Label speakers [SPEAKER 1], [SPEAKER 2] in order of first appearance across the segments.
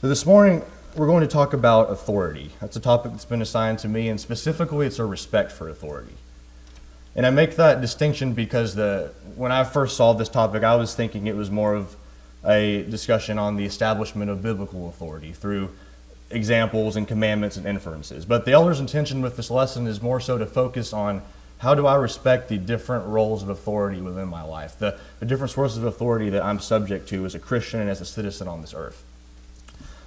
[SPEAKER 1] So this morning, we're going to talk about authority. That's a topic that's been assigned to me, and specifically it's a respect for authority. And I make that distinction because when I first saw this topic, I was thinking it was more of a discussion on the establishment of biblical authority through examples and commandments and inferences. But the elder's intention with this lesson is more so to focus on how do I respect the different roles of authority within my life, the different sources of authority that I'm subject to as a Christian and as a citizen on this earth.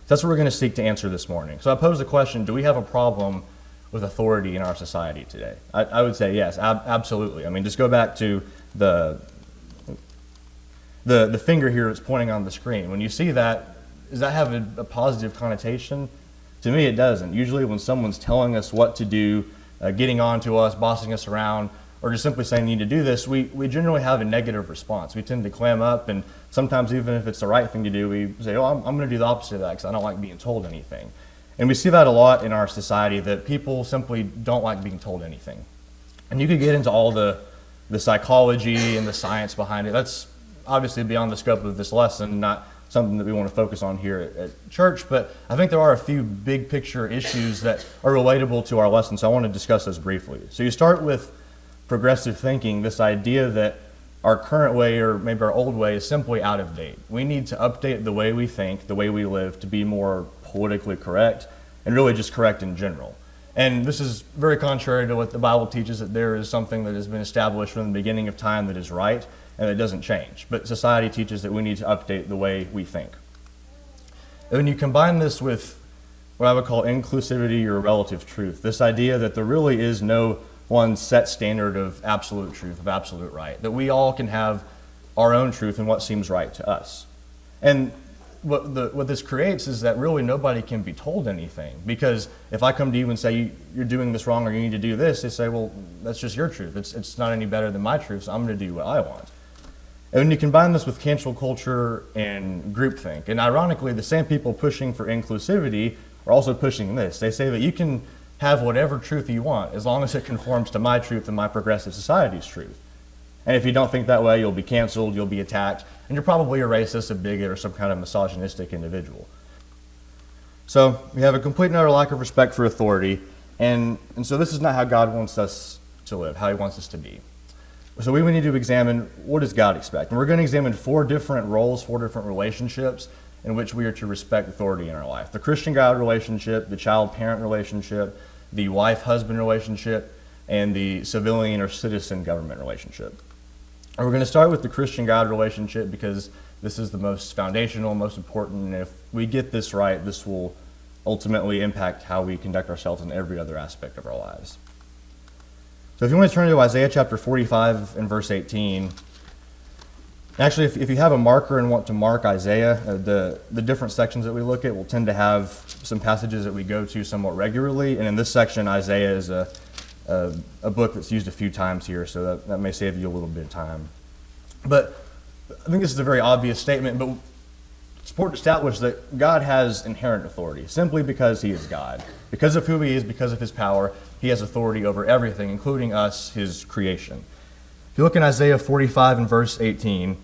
[SPEAKER 1] That's what we're going to seek to answer this morning. So I pose the question, do we have a problem with authority in our society today? I would say yes, absolutely. I mean, just go back to the finger here that's pointing on the screen. When you see that, does that have a positive connotation? To me, it doesn't. Usually when someone's telling us what to do, getting on to us, bossing us around, or just simply saying you need to do this, we generally have a negative response. We tend to clam up, and sometimes even if it's the right thing to do, we say, oh, I'm going to do the opposite of that because I don't like being told anything. And we see that a lot in our society, that people simply don't like being told anything. And you could get into all the psychology and the science behind it. That's obviously beyond the scope of this lesson, not something that we want to focus on here at church, but I think there are a few big picture issues that are relatable to our lesson, so I want to discuss those briefly. So you start with progressive thinking, this idea that our current way or maybe our old way is simply out of date. We need to update the way we think, the way we live, to be more politically correct and really just correct in general. And this is very contrary to what the Bible teaches, that there is something that has been established from the beginning of time that is right and that doesn't change. But society teaches that we need to update the way we think. And when you combine this with what I would call inclusivity or relative truth, this idea that there really is no one set standard of absolute truth, of absolute right, that we all can have our own truth and what seems right to us. And what this creates is that really nobody can be told anything, because if I come to you and say you're doing this wrong or you need to do this, they say, well, that's just your truth. It's not any better than my truth, so I'm going to do what I want. And when you combine this with cancel culture and groupthink, and ironically, the same people pushing for inclusivity are also pushing this. They say that you can have whatever truth you want as long as it conforms to my truth and my progressive society's truth. And if you don't think that way, you'll be canceled, you'll be attacked, and you're probably a racist, a bigot, or some kind of misogynistic individual. So we have a complete and utter lack of respect for authority, and so this is not how God wants us to live, how He wants us to be. So we need to examine, what does God expect? And we're going to examine 4 different roles, 4 different relationships in which we are to respect authority in our life. The Christian-God relationship, the child-parent relationship, the wife-husband relationship, and the civilian or citizen government relationship. And we're going to start with the Christian-God relationship because this is the most foundational, most important, and if we get this right, this will ultimately impact how we conduct ourselves in every other aspect of our lives. So if you want to turn to Isaiah chapter 45 and verse 18, actually if you have a marker and want to mark Isaiah, the different sections that we look at will tend to have some passages that we go to somewhat regularly, and in this section Isaiah is a book that's used a few times here, so that may save you a little bit of time. But I think this is a very obvious statement, but it's important to establish that God has inherent authority simply because He is God. Because of who He is, because of His power, He has authority over everything, including us, His creation. If you look in Isaiah 45 and verse 18,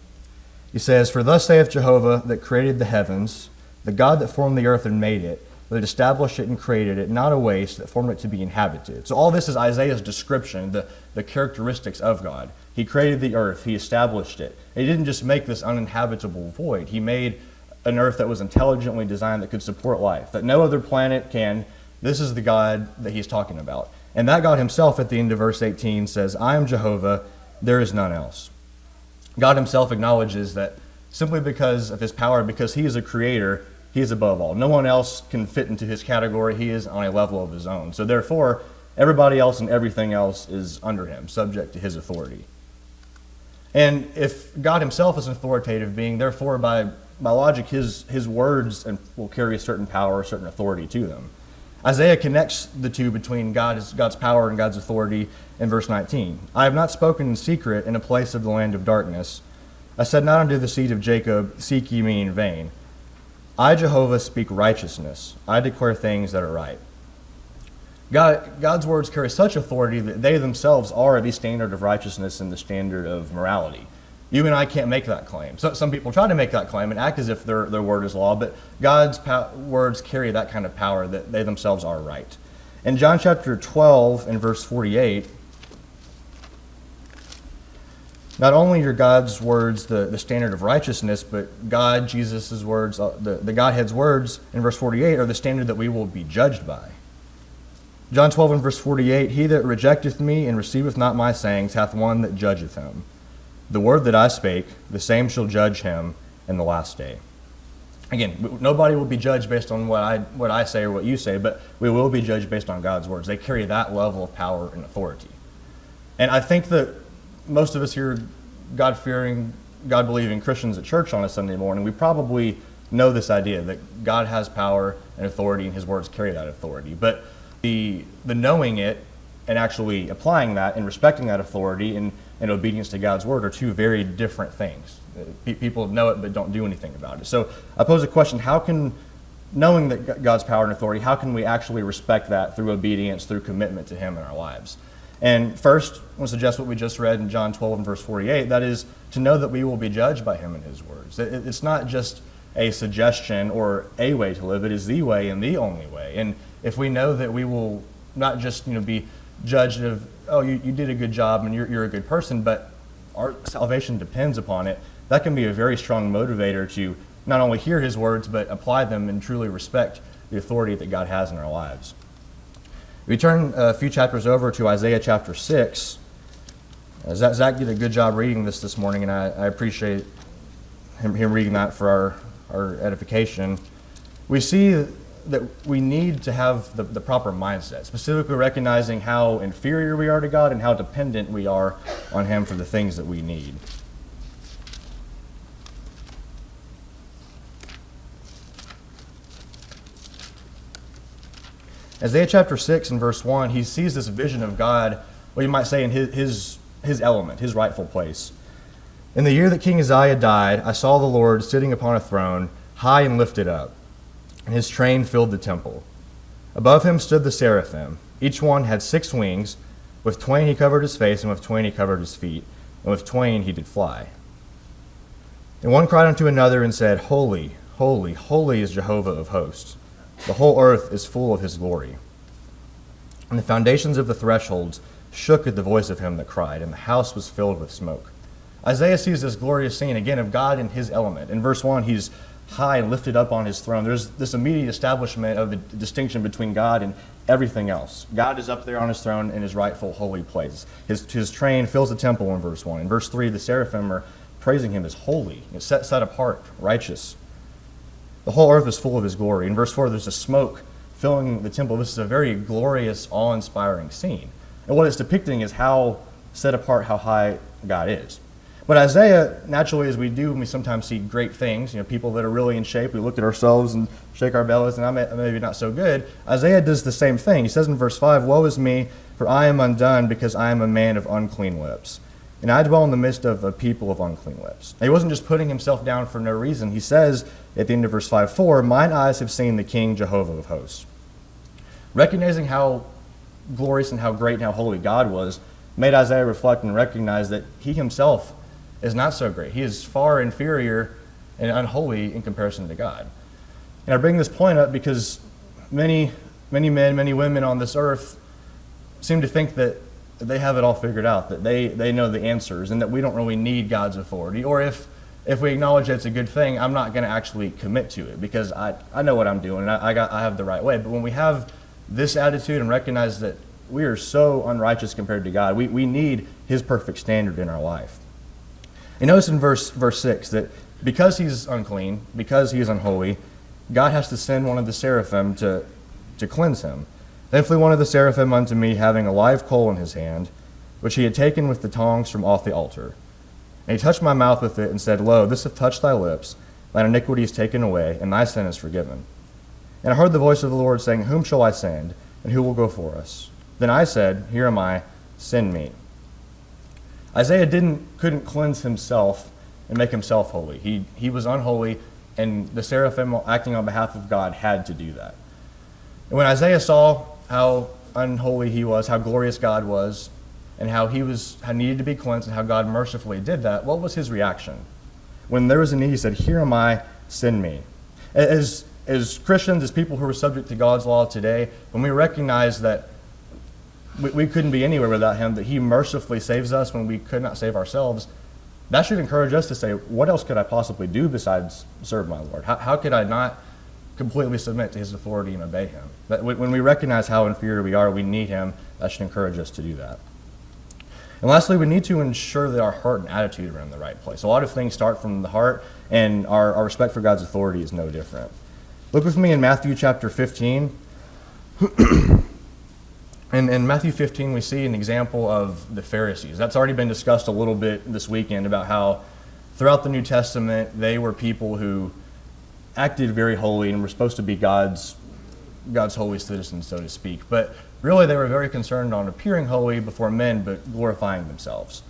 [SPEAKER 1] He says, "For thus saith Jehovah that created the heavens, the God that formed the earth and made it, that established it and created it, not a waste, that formed it to be inhabited." So all this is Isaiah's description, the characteristics of God. He created the earth, He established it. He didn't just make this uninhabitable void. He made an earth that was intelligently designed that could support life, that no other planet can. This is the God that He's talking about. And that God Himself at the end of verse 18 says, "I am Jehovah, there is none else." God Himself acknowledges that simply because of His power, because He is a creator, He is above all. No one else can fit into His category. He is on a level of His own. So therefore, everybody else and everything else is under Him, subject to His authority. And if God Himself is an authoritative being, therefore by logic, His words will carry a certain power, a certain authority to them. Isaiah connects the two between God's power and God's authority in verse 19. "I have not spoken in secret in a place of the land of darkness. I said not unto the seed of Jacob, seek ye me in vain. I, Jehovah, speak righteousness. I declare things that are right." God's words carry such authority that they themselves are the standard of righteousness and the standard of morality. You and I can't make that claim. So some people try to make that claim and act as if their word is law, but God's words carry that kind of power that they themselves are right. In John chapter 12 and verse 48, not only are God's words the standard of righteousness, but God, Jesus' words, the Godhead's words in verse 48 are the standard that we will be judged by. John 12 and verse 48, he that rejecteth me and receiveth not my sayings hath one that judgeth him. The word that I spake, the same shall judge him in the last day. Again, nobody will be judged based on what I say or what you say, but we will be judged based on God's words. They carry that level of power and authority. And I think that most of us here, God-fearing, God-believing Christians at church on a Sunday morning, we probably know this idea that God has power and authority and his words carry that authority. But the knowing it and actually applying that and respecting that authority and obedience to God's word are two very different things. People know it but don't do anything about it. So I pose a question, how can, knowing that God's power and authority, how can we actually respect that through obedience, through commitment to him in our lives? And first, I want to suggest what we just read in John 12 and verse 48, that is to know that we will be judged by him and his words. It's not just a suggestion or a way to live, it is the way and the only way. And if we know that we will not just be judged of, oh, you did a good job and you're a good person, but our salvation depends upon it, that can be a very strong motivator to not only hear his words, but apply them and truly respect the authority that God has in our lives. We turn a few chapters over to Isaiah chapter 6. Zach did a good job reading this morning, and I appreciate him reading that for our edification. We see that we need to have the proper mindset, specifically recognizing how inferior we are to God and how dependent we are on him for the things that we need. Isaiah chapter 6 and verse 1, he sees this vision of God, what you might say in his element, his rightful place. In the year that King Uzziah died, I saw the Lord sitting upon a throne, high and lifted up, and his train filled the temple. Above him stood the seraphim. Each one had 6 wings. With twain he covered his face, and with twain he covered his feet, and with twain he did fly. And one cried unto another and said, Holy, holy, holy is Jehovah of hosts. The whole earth is full of his glory. And the foundations of the thresholds shook at the voice of him that cried, and the house was filled with smoke. Isaiah sees this glorious scene again of God in his element. In verse 1, he's high and lifted up on his throne. There's this immediate establishment of the distinction between God and everything else. God is up there on his throne in his rightful holy place. His train fills the temple in verse 1. In verse 3, the seraphim are praising him as holy, set apart, righteous. The whole earth is full of his glory. In verse 4, there's a smoke filling the temple. This is a very glorious, awe-inspiring scene. And what it's depicting is how set apart, how high God is. But Isaiah, naturally, as we do when we sometimes see great things, people that are really in shape, we look at ourselves and shake our bellies, and I'm maybe not so good. Isaiah does the same thing. He says in verse 5, Woe is me, for I am undone, because I am a man of unclean lips. And I dwell in the midst of a people of unclean lips. Now, he wasn't just putting himself down for no reason. He says at the end of verse 5:4, Mine eyes have seen the King Jehovah of hosts. Recognizing how glorious and how great and how holy God was, made Isaiah reflect and recognize that he himself is not so great. He is far inferior and unholy in comparison to God. And I bring this point up because many men, many women on this earth seem to think that they have it all figured out, that they know the answers, and that we don't really need God's authority. Or if we acknowledge that it's a good thing, I'm not going to actually commit to it because I know what I'm doing and I have the right way. But when we have this attitude and recognize that we are so unrighteous compared to God, we need his perfect standard in our life. You notice in verse 6 that because he's unclean, because he is unholy, God has to send one of the seraphim to cleanse him. Then flew one of the seraphim unto me, having a live coal in his hand, which he had taken with the tongs from off the altar. And he touched my mouth with it, and said, Lo, this hath touched thy lips, thine iniquity is taken away, and thy sin is forgiven. And I heard the voice of the Lord saying, Whom shall I send, and who will go for us? Then I said, Here am I, send me. Isaiah couldn't cleanse himself and make himself holy. He was unholy, and the seraphim acting on behalf of God had to do that. And when Isaiah saw how unholy he was, how glorious God was, and how he needed to be cleansed and how God mercifully did that, what was his reaction? When there was a need, he said, "Here am I, send me." As Christians, as people who are subject to God's law today, when we recognize that we couldn't be anywhere without him, that he mercifully saves us when we could not save ourselves, that should encourage us to say, what else could I possibly do besides serve my Lord? How could I not completely submit to his authority and obey him? That when we recognize how inferior we are, we need him, that should encourage us to do that. And lastly, we need to ensure that our heart and attitude are in the right place. A lot of things start from the heart, and our respect for God's authority is no different. Look with me in Matthew chapter 15. And in Matthew 15, we see an example of the Pharisees. That's already been discussed a little bit this weekend about how throughout the New Testament, they were people who acted very holy and were supposed to be God's holy citizens, so to speak. But really, they were very concerned on appearing holy before men, but glorifying themselves.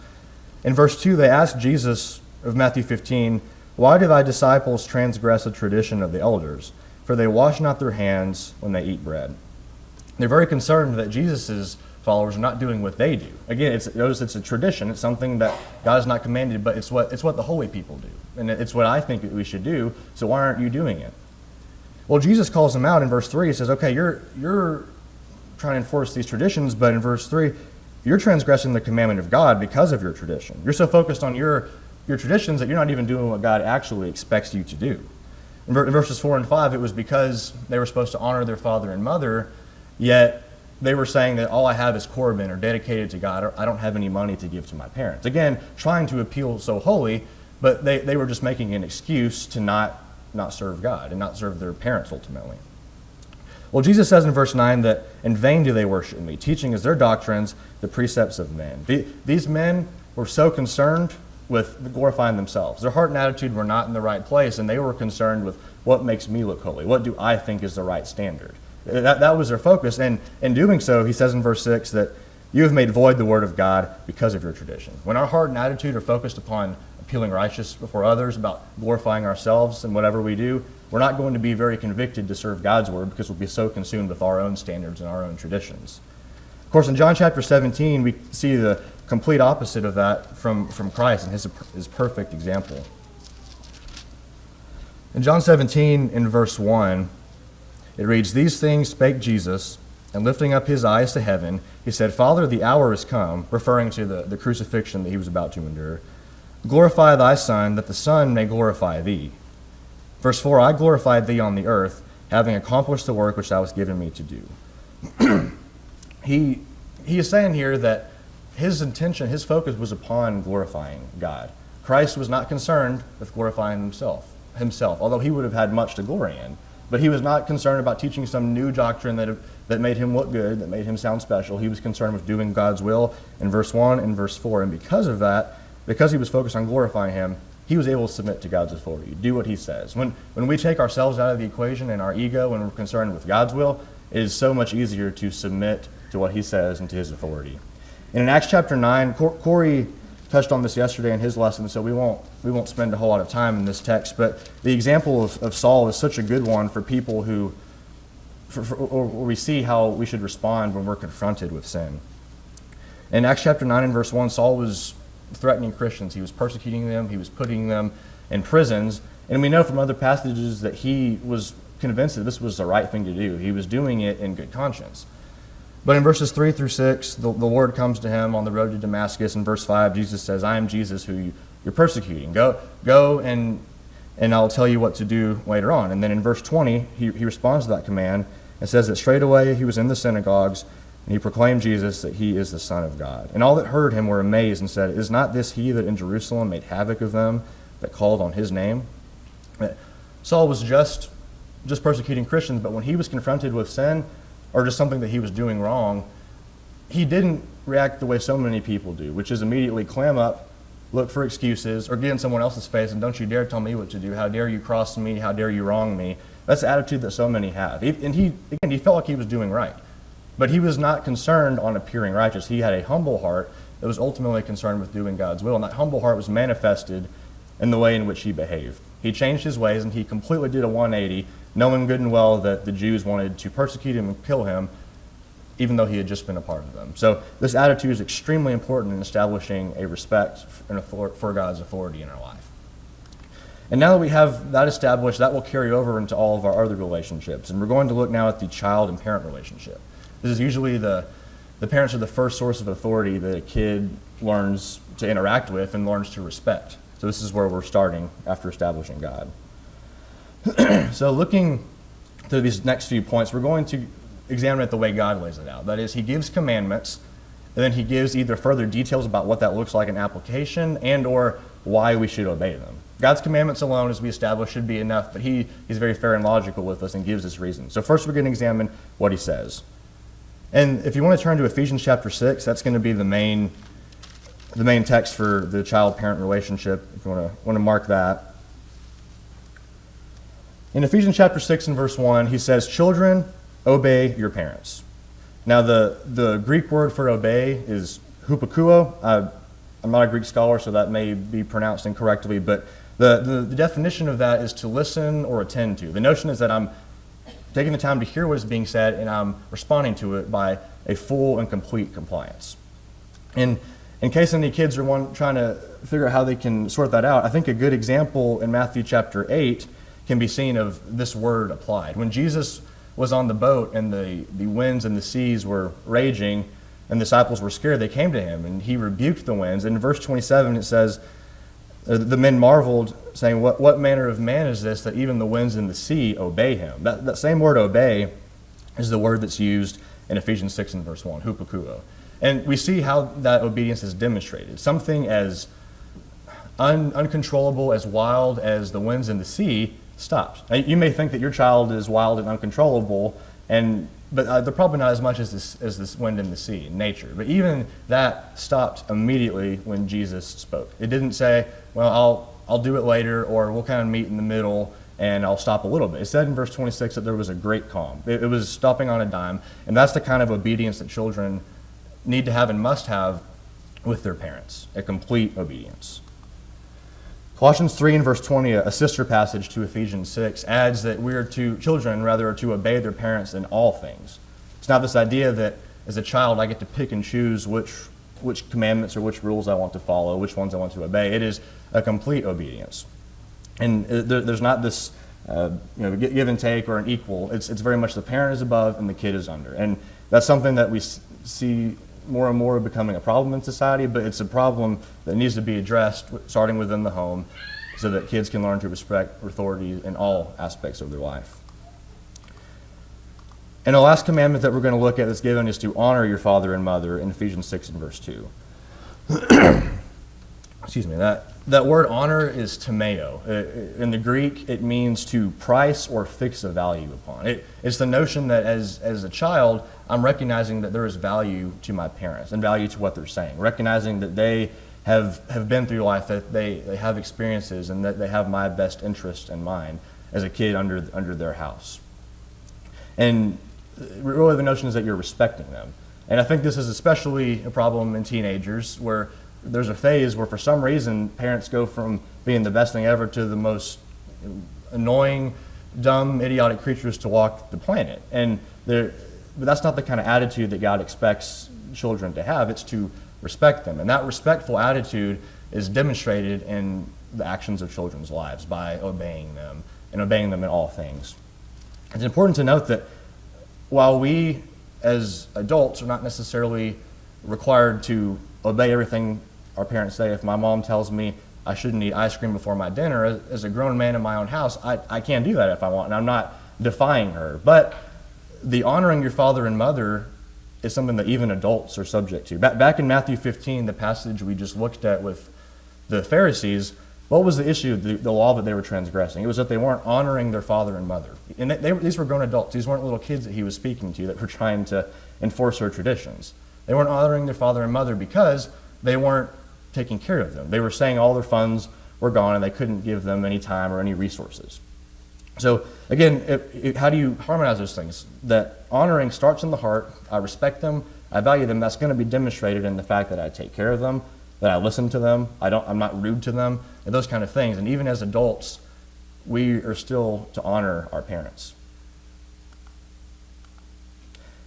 [SPEAKER 1] In verse 2, they asked Jesus of Matthew 15, "Why do thy disciples transgress the tradition of the elders? For they wash not their hands when they eat bread." They're very concerned that Jesus' followers are not doing what they do. Again, notice it's a tradition. It's something that God has not commanded, but it's what the holy people do. And it's what I think that we should do, so why aren't you doing it? Well, Jesus calls them out in verse 3. He says, okay, you're trying to enforce these traditions, but in verse 3, you're transgressing the commandment of God because of your tradition. You're so focused on your traditions that you're not even doing what God actually expects you to do. In verses 4 and 5, it was because they were supposed to honor their father and mother, yet they were saying that all I have is Corban or dedicated to God. I don't have any money to give to my parents. Again, trying to appeal so holy, but they were just making an excuse to not serve God and not serve their parents ultimately. Well, Jesus says in verse 9 that in vain do they worship me, teaching as their doctrines the precepts of men. These men were so concerned with glorifying themselves. Their heart and attitude were not in the right place, and they were concerned with what makes me look holy. What do I think is the right standard? That was their focus, and in doing so, he says in verse 6 that you have made void the word of God because of your tradition. When our heart and attitude are focused upon appealing righteous before others, about glorifying ourselves in whatever we do, we're not going to be very convicted to serve God's word because we'll be so consumed with our own standards and our own traditions. Of course, in John chapter 17, we see the complete opposite of that from Christ and his perfect example. In John 17, in verse 1, it reads, "These things spake Jesus, and lifting up his eyes to heaven, he said, Father, the hour is come," referring to the crucifixion that he was about to endure. "Glorify thy Son, that the Son may glorify thee." Verse 4, "I glorified thee on the earth, having accomplished the work which thou hast given me to do." He is saying here that his intention, his focus was upon glorifying God. Christ was not concerned with glorifying himself, although he would have had much to glory in. But he was not concerned about teaching some new doctrine that made him look good, that made him sound special. He was concerned with doing God's will in verse 1 and verse 4. And because of that, because he was focused on glorifying him, he was able to submit to God's authority, do what he says. When we take ourselves out of the equation and our ego and we're concerned with God's will, it is so much easier to submit to what he says and to his authority. And in Acts chapter 9, Corey touched on this yesterday in his lesson, so we won't spend a whole lot of time in this text, but the example of Saul is such a good one for people who, or we see how we should respond when we're confronted with sin. In Acts chapter 9 and verse 1, Saul was threatening Christians. He was persecuting them. He was putting them in prisons. And we know from other passages that he was convinced that this was the right thing to do. He was doing it in good conscience. But in verses 3 through 6, the Lord comes to him on the road to Damascus. In verse 5, Jesus says, "I am Jesus who you're persecuting. Go and I'll tell you what to do later on." And then in verse 20, he responds to that command and says that straightway he was in the synagogues and he proclaimed Jesus that he is the Son of God. And all that heard him were amazed and said, "Is not this he that in Jerusalem made havoc of them that called on his name?" Saul was just persecuting Christians, but when he was confronted with sin, or just something that he was doing wrong, he didn't react the way so many people do, which is immediately clam up, look for excuses, or get in someone else's face and don't you dare tell me what to do. How dare you cross me? How dare you wrong me? That's the attitude that so many have. And he felt like he was doing right. But he was not concerned on appearing righteous. He had a humble heart that was ultimately concerned with doing God's will. And that humble heart was manifested in the way in which he behaved. He changed his ways and he completely did a 180, knowing good and well that the Jews wanted to persecute him and kill him. even though he had just been a part of them. So this attitude is extremely important in establishing a respect for God's authority in our life. And now that we have that established, that will carry over into all of our other relationships. And we're going to look now at the child and parent relationship. This is usually the parents are the first source of authority that a kid learns to interact with and learns to respect. So this is where we're starting after establishing God. So looking through these next few points, we're going to examine it the way God lays it out. That is, he gives commandments, and then he gives either further details about what that looks like in application and or why we should obey them. God's commandments alone, as we established, should be enough, but he's very fair and logical with us and gives us reasons. So first we're going to examine what he says. And if you want to turn to Ephesians chapter 6, that's going to be the main text for the child-parent relationship, if you want to mark that. In Ephesians chapter 6 and verse 1, he says, "Children, obey your parents." Now, the Greek word for obey is hupakuo. I'm not a Greek scholar, so that may be pronounced incorrectly, but the definition of that is to listen or attend to. The notion is that I'm taking the time to hear what is being said, and I'm responding to it by a full and complete compliance. And in case any kids are trying to figure out how they can sort that out, I think a good example in Matthew chapter 8 can be seen of this word applied. When Jesus was on the boat and the winds and the seas were raging and the disciples were scared, they came to him and he rebuked the winds. And in verse 27 it says, the men marveled, saying, what manner of man is this that even the winds and the sea obey him? That same word obey is the word that's used in Ephesians 6 and verse 1, hupakuo. And we see how that obedience is demonstrated. Something as uncontrollable, as wild as the winds and the sea stops. Now, you may think that your child is wild and uncontrollable, but they're probably not as much as this wind and the sea in nature. But even that stopped immediately when Jesus spoke. It didn't say, well, I'll do it later, or we'll kind of meet in the middle and I'll stop a little bit. It said in verse 26 that there was a great calm. It was stopping on a dime, and that's the kind of obedience that children need to have and must have with their parents, a complete obedience. Colossians 3 and verse 20, a sister passage to Ephesians 6, adds that children are to obey their parents in all things. It's not this idea that as a child I get to pick and choose which commandments or which rules I want to follow, which ones I want to obey. It is a complete obedience. And there's not this give and take or an equal. It's very much the parent is above and the kid is under. And that's something that we see more and more becoming a problem in society, but it's a problem that needs to be addressed starting within the home so that kids can learn to respect authority in all aspects of their life. And the last commandment that we're going to look at that's given is to honor your father and mother in Ephesians 6 and verse 2. Excuse me, that word honor is timeo. In the Greek, it means to price or fix a value upon. It's the notion that as a child, I'm recognizing that there is value to my parents and value to what they're saying, recognizing that they have been through life, that they have experiences, and that they have my best interest in mind as a kid under their house. And really the notion is that you're respecting them. And I think this is especially a problem in teenagers, where there's a phase where for some reason parents go from being the best thing ever to the most annoying, dumb, idiotic creatures to walk the planet. But that's not the kind of attitude that God expects children to have. It's to respect them. And that respectful attitude is demonstrated in the actions of children's lives by obeying them and obeying them in all things. It's important to note that while we as adults are not necessarily required to obey everything our parents say, if my mom tells me I shouldn't eat ice cream before my dinner, as a grown man in my own house, I can do that if I want, and I'm not defying her. But the honoring your father and mother is something that even adults are subject to. Back in Matthew 15, the passage we just looked at with the Pharisees, what was the issue, the law that they were transgressing? It was that they weren't honoring their father and mother. And these were grown adults. These weren't little kids that he was speaking to that were trying to enforce their traditions. They weren't honoring their father and mother because they weren't taking care of them. They were saying all their funds were gone and they couldn't give them any time or any resources. So again, how do you harmonize those things? That honoring starts in the heart. I respect them. I value them. That's going to be demonstrated in the fact that I take care of them, that I listen to them. I'm not rude to them, and those kind of things. And even as adults, we are still to honor our parents.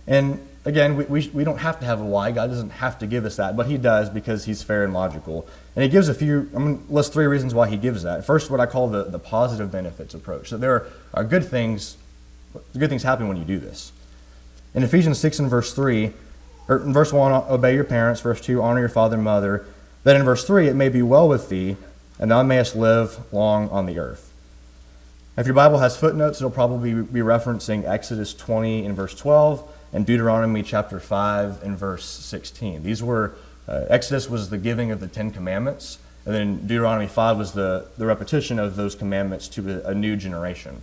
[SPEAKER 1] And again, we don't have to have a why. God doesn't have to give us that, but he does because he's fair and logical. And he gives I'm going to list 3 reasons why he gives that. First, what I call the positive benefits approach. So there are good things happen when you do this. In Ephesians 6 and verse 3, or in verse 1, obey your parents. Verse 2, honor your father and mother. Then in verse 3, it may be well with thee, and thou mayest live long on the earth. If your Bible has footnotes, it'll probably be referencing Exodus 20 and verse 12 and Deuteronomy chapter 5 and verse 16. These were, Exodus was the giving of the 10 commandments, and then Deuteronomy 5 was the repetition of those commandments to a new generation.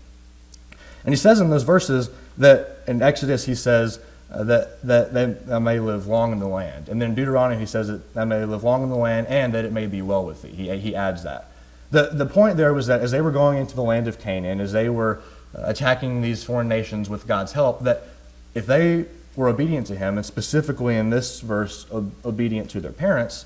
[SPEAKER 1] And he says in those verses that in Exodus he says that thou may live long in the land. And then in Deuteronomy he says that thou may live long in the land and that it may be well with thee. He adds that. The point there was that as they were going into the land of Canaan, as they were attacking these foreign nations with God's help, that if they were obedient to him, and specifically in this verse, obedient to their parents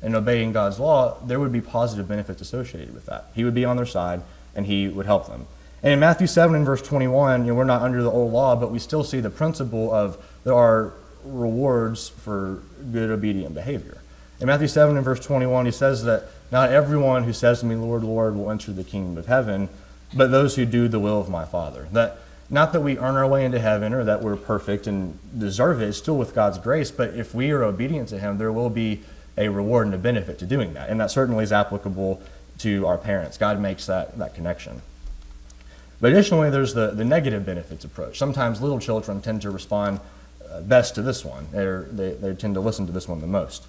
[SPEAKER 1] and obeying God's law, there would be positive benefits associated with that. He would be on their side and he would help them. And in Matthew 7 and verse 21, we're not under the old law, but we still see the principle of there are rewards for good, obedient behavior. In Matthew 7 and verse 21, he says that not everyone who says to me, Lord, Lord, will enter the kingdom of heaven, but those who do the will of my Father. That not that we earn our way into heaven or that we're perfect and deserve it, it's still with God's grace, but if we are obedient to him, there will be a reward and a benefit to doing that. And that certainly is applicable to our parents. God makes that connection. But additionally, there's the negative benefits approach. Sometimes little children tend to respond best to this one. They tend to listen to this one the most.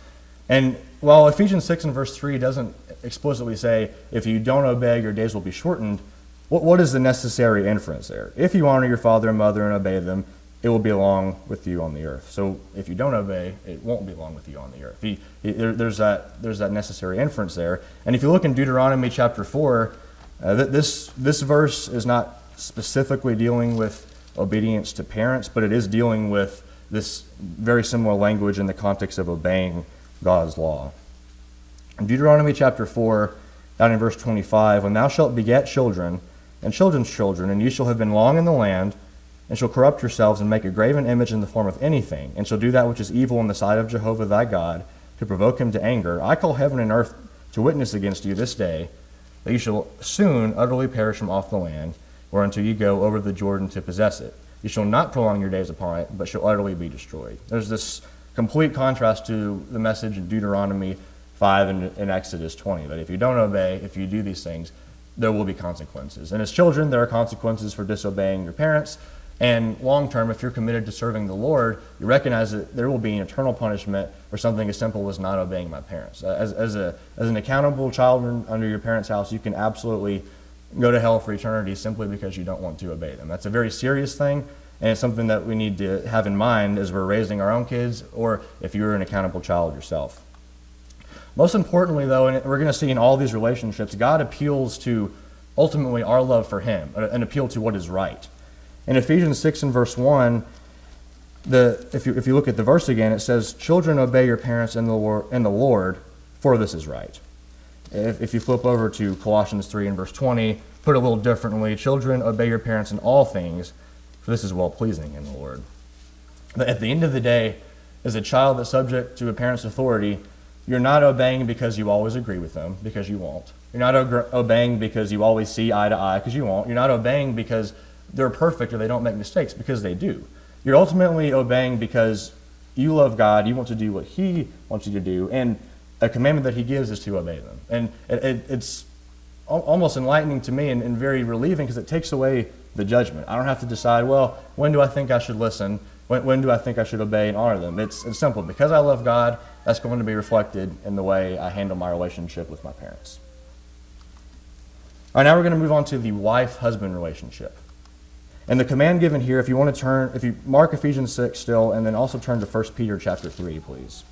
[SPEAKER 1] And while Ephesians 6 and verse 3 doesn't explicitly say, if you don't obey, your days will be shortened, what is the necessary inference there? If you honor your father and mother and obey them, it will be along with you on the earth. So if you don't obey, it won't be along with you on the earth. There's that necessary inference there. And if you look in Deuteronomy chapter 4, this verse is not specifically dealing with obedience to parents, but it is dealing with this very similar language in the context of obeying God's law. In Deuteronomy chapter 4, down in verse 25, when thou shalt beget children and children's children, and you shall have been long in the land, and shall corrupt yourselves and make a graven image in the form of anything, and shall do that which is evil in the sight of Jehovah thy God, to provoke him to anger, I call heaven and earth to witness against you this day, that you shall soon utterly perish from off the land, whereunto you go over the Jordan to possess it. You shall not prolong your days upon it, but shall utterly be destroyed. There's this complete contrast to the message in Deuteronomy 5 and Exodus 20, that if you don't obey, if you do these things, there will be consequences. And as children, there are consequences for disobeying your parents. And long term, if you're committed to serving the Lord, you recognize that there will be an eternal punishment for something as simple as not obeying my parents. As an accountable child under your parents' house, you can absolutely go to hell for eternity simply because you don't want to obey them. That's a very serious thing, and it's something that we need to have in mind as we're raising our own kids, or if you're an accountable child yourself. Most importantly, though, and we're going to see in all these relationships, God appeals to ultimately our love for him, an appeal to what is right. In Ephesians 6 and verse 1, if you look at the verse again, it says, children, obey your parents in the Lord, for this is right. If you flip over to Colossians 3 and verse 20, put it a little differently, children, obey your parents in all things, for this is well-pleasing in the Lord. But at the end of the day, as a child that's subject to a parent's authority, you're not obeying because you always agree with them, because you won't. You're not obeying because you always see eye to eye, because you won't. You're not obeying because they're perfect or they don't make mistakes, because they do. You're ultimately obeying because you love God, you want to do what he wants you to do, and a commandment that he gives is to obey them. And it's almost enlightening to me and very relieving because it takes away the judgment. I don't have to decide, well, when do I think I should listen? When do I think I should obey and honor them? It's simple. Because I love God, that's going to be reflected in the way I handle my relationship with my parents. All right, now we're going to move on to the wife-husband relationship. And the command given here, if you mark Ephesians 6 still, and then also turn to 1 Peter chapter 3, please.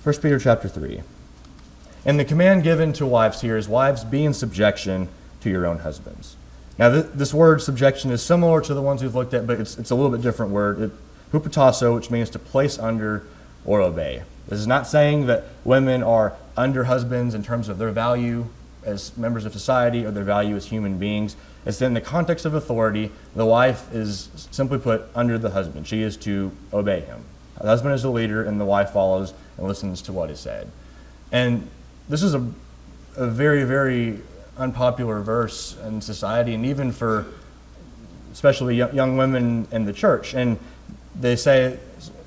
[SPEAKER 1] 1 Peter chapter 3. And the command given to wives here is, wives, be in subjection to your own husbands. Now, this word subjection is similar to the ones we've looked at, but it's a little bit different word. Hupotasso, which means to place under or obey. This is not saying that women are under husbands in terms of their value as members of society or their value as human beings. It's in the context of authority. The wife is, simply put, under the husband. She is to obey him. The husband is the leader, and the wife follows and listens to what is said. And this is a very, very unpopular verse in society, and even for especially young women in the church. And they say,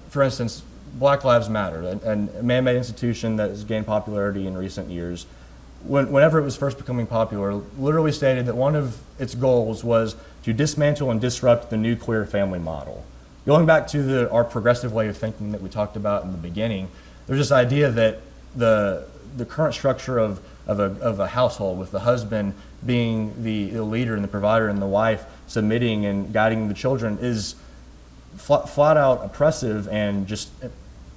[SPEAKER 1] for instance, Black Lives Matter, and a man-made institution that has gained popularity in recent years, whenever it was first becoming popular, literally stated that one of its goals was to dismantle and disrupt the nuclear family model. Going back to our progressive way of thinking that we talked about in the beginning, there's this idea that the current structure of a household, with the husband being the leader and the provider and the wife submitting and guiding the children, is flat out oppressive and just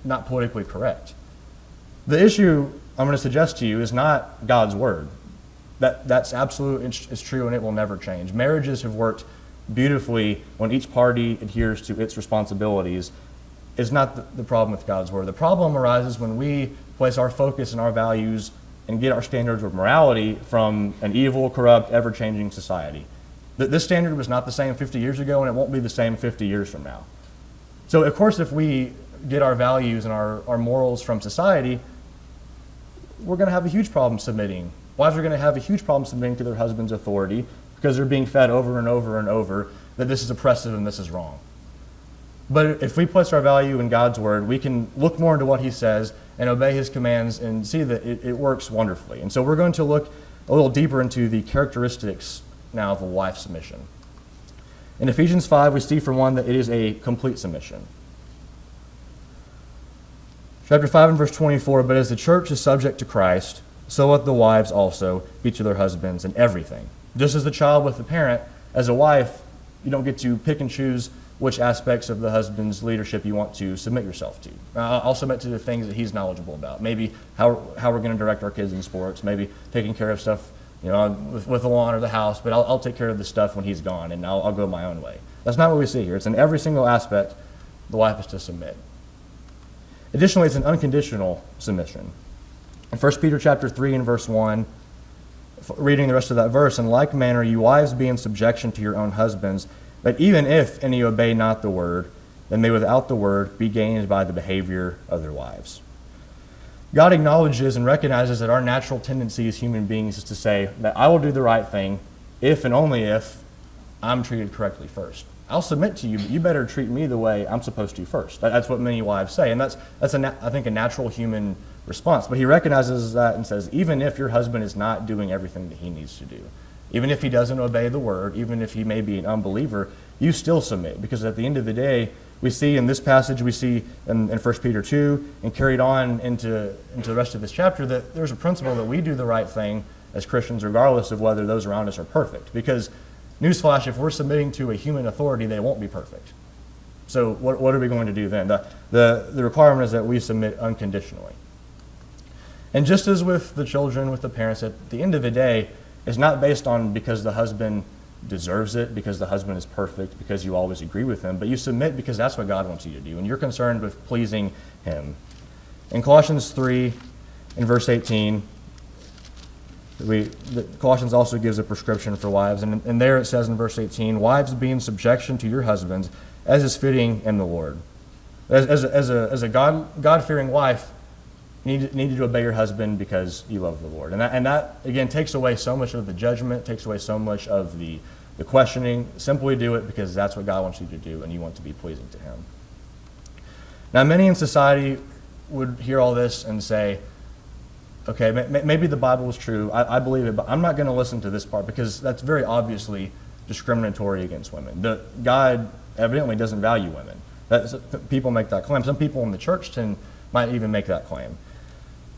[SPEAKER 1] not politically correct. The issue I'm going to suggest to you is not God's word. That's absolute, it's true, and it will never change. Marriages have worked beautifully when each party adheres to its responsibilities. It's not the problem with God's word. The problem arises when we place our focus and our values and get our standards of morality from an evil, corrupt, ever-changing society. This standard was not the same 50 years ago, and it won't be the same 50 years from now. So, of course, if we get our values and our morals from society, we're going to have a huge problem submitting. Wives are going to have a huge problem submitting to their husband's authority because they're being fed over and over and over that this is oppressive and this is wrong. But if we place our value in God's word, we can look more into what he says and obey his commands and see that it works wonderfully. And so we're going to look a little deeper into the characteristics now of a wife's submission. In Ephesians 5, we see, for one, that it is a complete submission. Chapter 5 and verse 24, but as the church is subject to Christ, so let the wives also be to their husbands in everything. Just as the child with the parent, as a wife, you don't get to pick and choose which aspects of the husband's leadership you want to submit yourself to. I'll submit to the things that he's knowledgeable about. Maybe how we're going to direct our kids in sports, maybe taking care of stuff with the lawn or the house, but I'll take care of the stuff when he's gone, and I'll go my own way. That's not what we see here. It's in every single aspect the wife is to submit. Additionally, it's an unconditional submission. In 1 Peter chapter 3 and verse 1, reading the rest of that verse, in like manner you wives be in subjection to your own husbands, but even if any obey not the word, then they without the word be gained by the behavior of their wives. God acknowledges and recognizes that our natural tendency as human beings is to say that I will do the right thing if and only if I'm treated correctly first. I'll submit to you, but you better treat me the way I'm supposed to first. That's what many wives say, and that's I think a natural human response. But he recognizes that and says, even if your husband is not doing everything that he needs to do, even if he doesn't obey the word, even if he may be an unbeliever, you still submit. Because at the end of the day, we see in this passage, we see in 1 Peter 2, and carried on into the rest of this chapter, that there's a principle that we do the right thing as Christians regardless of whether those around us are perfect. Because, newsflash, if we're submitting to a human authority, they won't be perfect. So what are we going to do then? The requirement is that we submit unconditionally. And just as with the children, with the parents, at the end of the day, it's not based on because the husband deserves it, because the husband is perfect, because you always agree with him, but you submit because that's what God wants you to do, and you're concerned with pleasing him. In Colossians 3, in verse 18, Colossians also gives a prescription for wives, and there it says in verse 18, wives be in subjection to your husbands, as is fitting in the Lord. As a God-fearing wife, you need to obey your husband because you love the Lord. And that again, takes away so much of the judgment, takes away so much of the questioning. Simply do it because that's what God wants you to do, and you want to be pleasing to him. Now, many in society would hear all this and say, okay, maybe the Bible is true. I believe it, but I'm not going to listen to this part because that's very obviously discriminatory against women. God evidently doesn't value women. People make that claim. Some people in the church might even make that claim.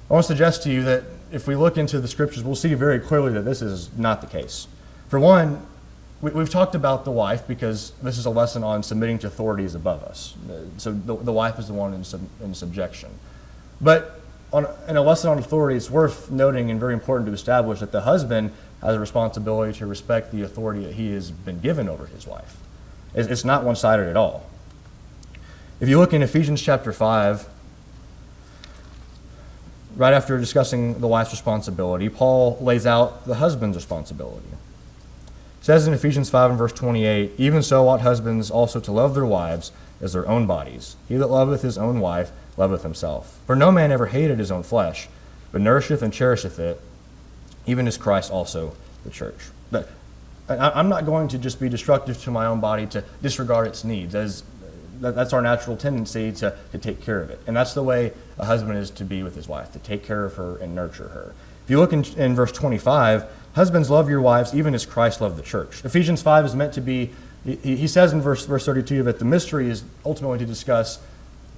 [SPEAKER 1] I want to suggest to you that if we look into the scriptures, we'll see very clearly that this is not the case. For one, we've talked about the wife because this is a lesson on submitting to authorities above us. So the wife is the one in subjection. But in a lesson on authority, it's worth noting and very important to establish that the husband has a responsibility to respect the authority that he has been given over his wife. It's not one-sided at all. If you look in Ephesians chapter 5, right after discussing the wife's responsibility, Paul lays out the husband's responsibility. It says in Ephesians 5 and verse 28, "Even so ought husbands also to love their wives as their own bodies. He that loveth his own wife loveth himself. For no man ever hated his own flesh, but nourisheth and cherisheth it, even as Christ also the church." But I'm not going to just be destructive to my own body to disregard its needs, as that's our natural tendency to take care of it. And that's the way a husband is to be with his wife, to take care of her and nurture her. If you look in verse 25, "Husbands, love your wives even as Christ loved the church." Ephesians 5 is meant to be, he says in verse 32 that the mystery is ultimately to discuss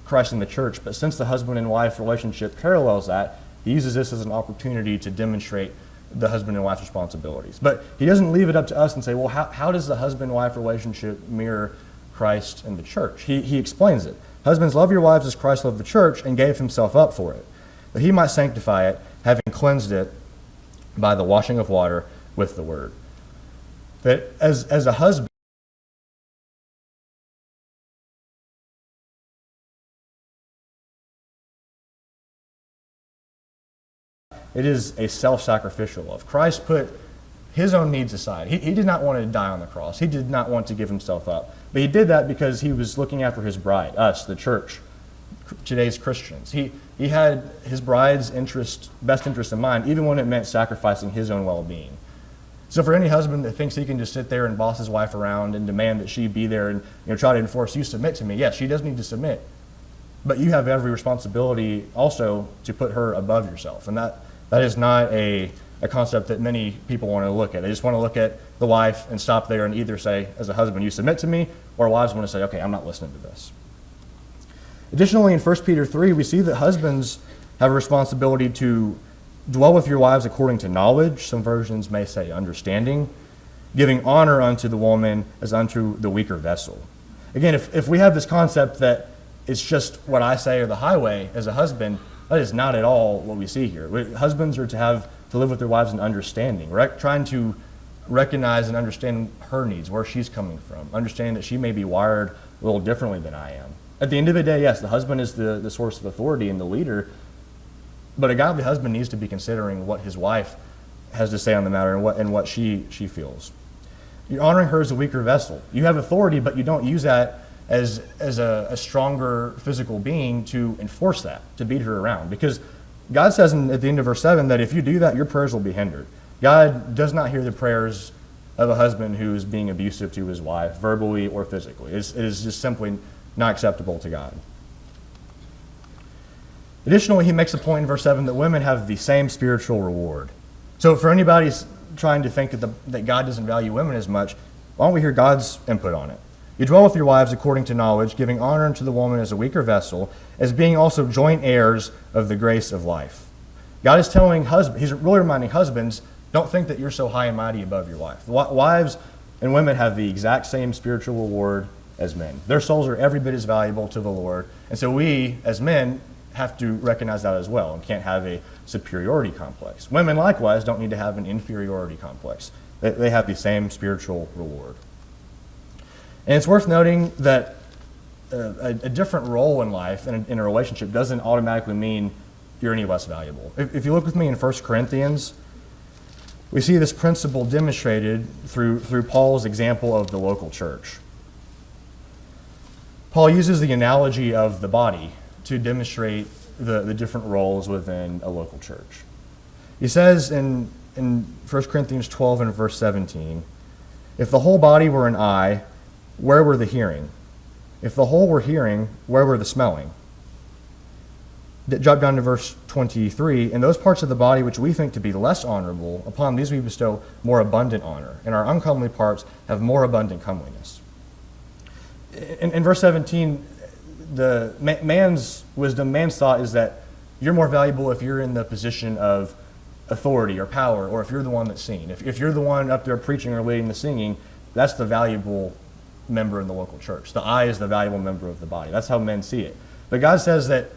[SPEAKER 1] Christ and the church, but since the husband and wife relationship parallels that, he uses this as an opportunity to demonstrate the husband and wife's responsibilities. But he doesn't leave it up to us and say, well, how does the husband-wife relationship mirror Christ and the church? He explains it. "Husbands, love your wives as Christ loved the church and gave himself up for it, that he might sanctify it, having cleansed it by the washing of water with the word." That as a husband, it is a self-sacrificial love. Christ put his own needs aside. He did not want to die on the cross. He did not want to give himself up. But he did that because he was looking after his bride, us, the church, today's Christians. He had his bride's best interest in mind, even when it meant sacrificing his own well-being. So for any husband that thinks he can just sit there and boss his wife around and demand that she be there and try to enforce, "You submit to me," yes, she does need to submit. But you have every responsibility also to put her above yourself. And that is not a concept that many people want to look at. They just want to look at the wife and stop there and either say, as a husband, "You submit to me," or wives want to say, "Okay, I'm not listening to this." Additionally, in 1 Peter 3, we see that husbands have a responsibility to dwell with your wives according to knowledge. Some versions may say understanding, giving honor unto the woman as unto the weaker vessel. Again, if we have this concept that it's just what I say or the highway as a husband, that is not at all what we see here. Husbands are to live with their wives in understanding, trying to recognize and understand her needs, where she's coming from, understanding that she may be wired a little differently than I am. At the end of the day, yes, the husband is the source of authority and the leader, but a godly husband needs to be considering what his wife has to say on the matter and what she feels. You're honoring her as a weaker vessel. You have authority, but you don't use that as a stronger physical being to enforce that, to beat her around. Because God says at the end of verse 7 that if you do that, your prayers will be hindered. God does not hear the prayers of a husband who is being abusive to his wife, verbally or physically. It is just simply not acceptable to God. Additionally, he makes a point in verse 7 that women have the same spiritual reward. So for anybody trying to think that God doesn't value women as much, why don't we hear God's input on it? "You dwell with your wives according to knowledge, giving honor unto the woman as a weaker vessel, as being also joint heirs of the grace of life." God is telling husbands, he's really reminding husbands, don't think that you're so high and mighty above your wife. Wives and women have the exact same spiritual reward as men. Their souls are every bit as valuable to the Lord. And so we, as men, have to recognize that as well and can't have a superiority complex. Women, likewise, don't need to have an inferiority complex. They have the same spiritual reward. And it's worth noting that a different role in life and in a relationship doesn't automatically mean you're any less valuable. If you look with me in 1 Corinthians, we see this principle demonstrated through Paul's example of the local church. Paul uses the analogy of the body to demonstrate the different roles within a local church. He says in 1 Corinthians 12 and verse 17, "If the whole body were an eye, where were the hearing? If the whole were hearing, where were the smelling?" Drop down to verse 23, "In those parts of the body which we think to be less honorable, upon these we bestow more abundant honor, and our uncomely parts have more abundant comeliness." In verse 17, the man's wisdom, man's thought is that you're more valuable if you're in the position of authority or power, or if you're the one that's seen. If you're the one up there preaching or leading the singing, that's the valuable member in the local church. The eye is the valuable member of the body. That's how men see it. But God says that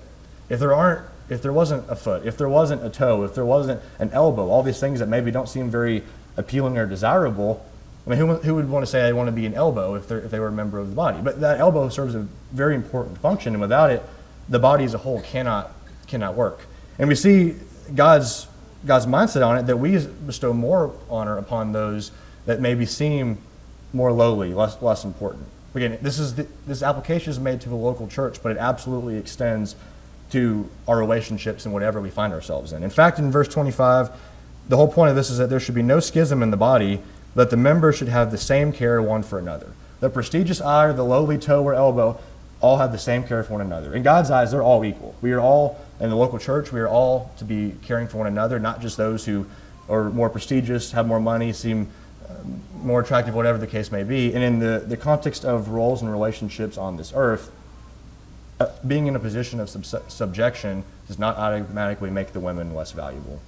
[SPEAKER 1] if there wasn't a foot, if there wasn't a toe, if there wasn't an elbow, all these things that maybe don't seem very appealing or desirable, I mean, who would want to say they want to be an elbow if they were a member of the body? But that elbow serves a very important function, and without it, the body as a whole cannot work. And we see God's mindset on it, that we bestow more honor upon those that maybe seem more lowly, less important. Again, this application is made to the local church, but it absolutely extends to our relationships and whatever we find ourselves in. In fact, in verse 25, the whole point of this is that there should be no schism in the body, but the members should have the same care one for another. The prestigious eye or the lowly toe or elbow all have the same care for one another. In God's eyes, they're all equal. We are all, in the local church, we are all to be caring for one another, not just those who are more prestigious, have more money, seem more attractive, whatever the case may be. And in the context of roles and relationships on this earth, being in a position of subjection does not automatically make the women less valuable.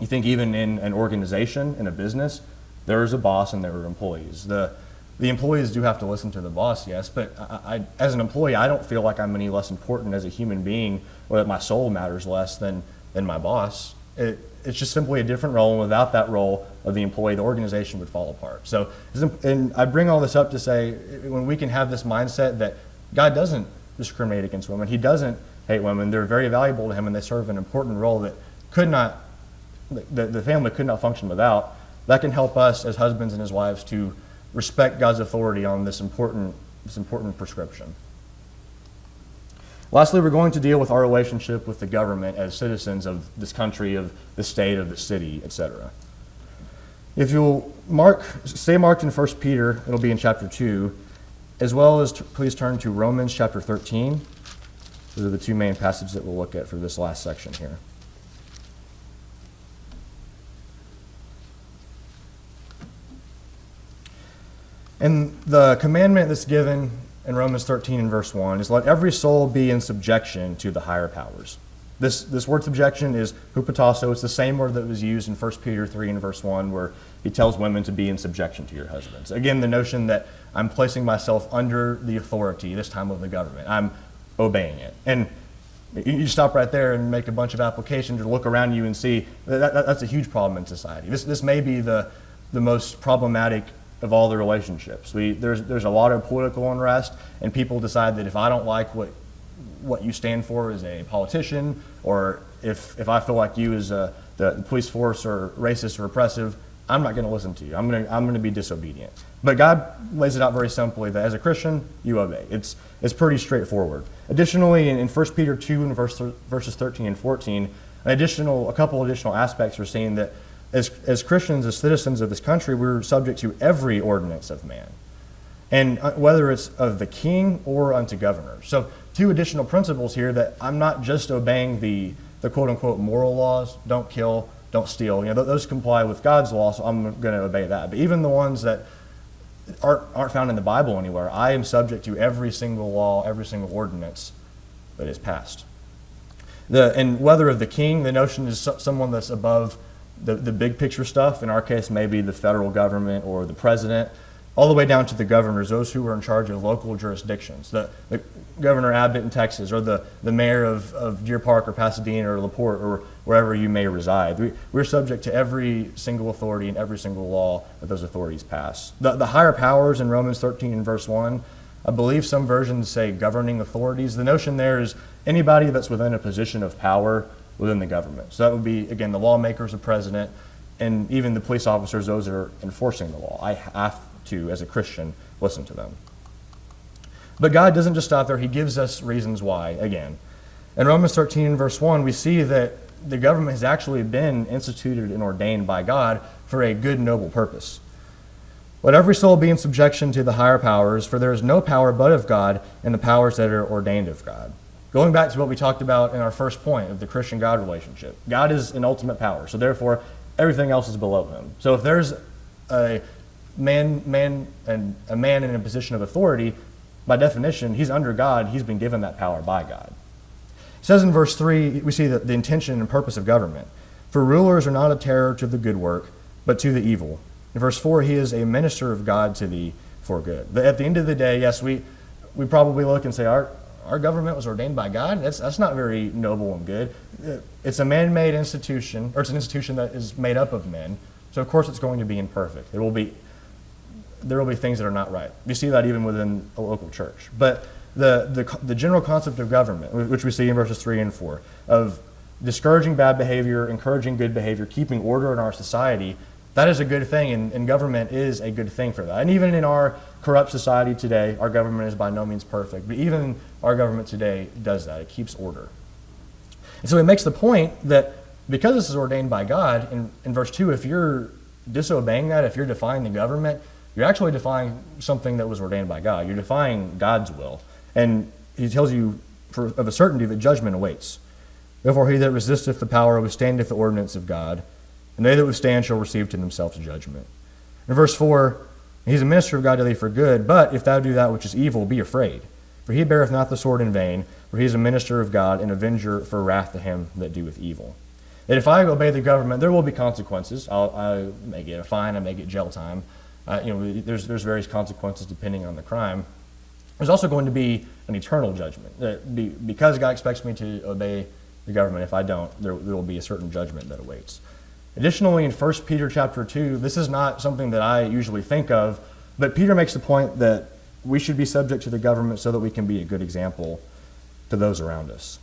[SPEAKER 1] You think even in an organization, in a business, there is a boss and there are employees. The employees do have to listen to the boss, yes, but I, as an employee, I don't feel like I'm any less important as a human being, or that my soul matters less than my boss. It's just simply a different role, and without that role of the employee, the organization would fall apart. So, and I bring all this up to say, when we can have this mindset that God doesn't discriminate against women, He doesn't hate women, they're very valuable to Him, and they serve an important role that the family could not function without, that can help us as husbands and as wives to respect God's authority on this important prescription. Lastly, we're going to deal with our relationship with the government as citizens of this country, of the state, of the city, etc. If you'll stay marked in 1 Peter, it'll be in chapter 2, as well as please turn to Romans chapter 13. Those are the two main passages that we'll look at for this last section here. And the commandment that's given in Romans 13 and verse 1 is, let every soul be in subjection to the higher powers. This word subjection is hupotasso. It's the same word that was used in 1 Peter 3 and verse 1, where he tells women to be in subjection to your husbands. Again, the notion that I'm placing myself under the authority, this time of the government. I'm obeying it. And you stop right there and make a bunch of applications or look around you and see that's a huge problem in society. This may be the most problematic of all the relationships. There's a lot of political unrest, and people decide that if I don't like what you stand for as a politician, or if I feel like you as the police force are racist or oppressive, I'm not going to listen to you. I'm going to be disobedient. But God lays it out very simply that as a Christian, you obey. It's pretty straightforward. Additionally, in 1 Peter 2 and verses 13 and 14, a couple additional aspects are seen that as Christians, as citizens of this country, we're subject to every ordinance of man, and whether it's of the king or unto governors. So two additional principles here, that I'm not just obeying the quote-unquote moral laws, don't kill, don't steal. Those comply with God's law, so I'm going to obey that. But even the ones that aren't found in the Bible anywhere, I am subject to every single law, every single ordinance that is passed. And whether of the king, the notion is someone that's above the big picture stuff. In our case, maybe the federal government or the president, all the way down to the governors, those who are in charge of local jurisdictions. The Governor Abbott in Texas, or the mayor of Deer Park or Pasadena or LaPorte, or wherever you may reside. We're subject to every single authority and every single law that those authorities pass. The higher powers in Romans 13 and verse 1, I believe some versions say governing authorities. The notion there is anybody that's within a position of power within the government. So that would be, again, the lawmakers, the president, and even the police officers, those that are enforcing the law. I have to, as a Christian, listen to them. But God doesn't just stop there. He gives us reasons why, again. In Romans 13 and verse 1, we see that the government has actually been instituted and ordained by God for a good, noble purpose. Let every soul be in subjection to the higher powers, for there is no power but of God, and the powers that are ordained of God. Going back to what we talked about in our first point of the Christian-God relationship, God is an ultimate power, so therefore everything else is below him. So if there's a man in a position of authority, by definition, he's under God, he's been given that power by God. It says in verse 3, we see the intention and purpose of government. For rulers are not a terror to the good work, but to the evil. In verse 4, he is a minister of God to thee for good. At the end of the day, yes, we probably look and say, our government was ordained by God? That's not very noble and good. It's a man-made institution, or it's an institution that is made up of men, so of course it's going to be imperfect. There will be things that are not right. We see that even within a local church. But the general concept of government, which we see in verses 3 and 4, of discouraging bad behavior, encouraging good behavior, keeping order in our society, that is a good thing, and government is a good thing for that. And even in our corrupt society today, our government is by no means perfect, but even our government today does that. It keeps order. And so he makes the point that because this is ordained by God, in verse 2, if you're disobeying that, if you're defying the government, you're actually defying something that was ordained by God. You're defying God's will. And he tells you of a certainty that judgment awaits. Therefore he that resisteth the power withstandeth the ordinance of God, and they that withstand shall receive to themselves judgment. In verse 4, he's a minister of God to thee for good, but if thou do that which is evil, be afraid. For he beareth not the sword in vain, for he is a minister of God, and avenger for wrath to him that doeth evil. That if I obey the government, there will be consequences. I may get a fine, I may get jail time. There's various consequences depending on the crime. There's also going to be an eternal judgment. Because God expects me to obey the government, if I don't, there will be a certain judgment that awaits. Additionally, in 1 Peter chapter 2, this is not something that I usually think of, but Peter makes the point that we should be subject to the government so that we can be a good example to those around us.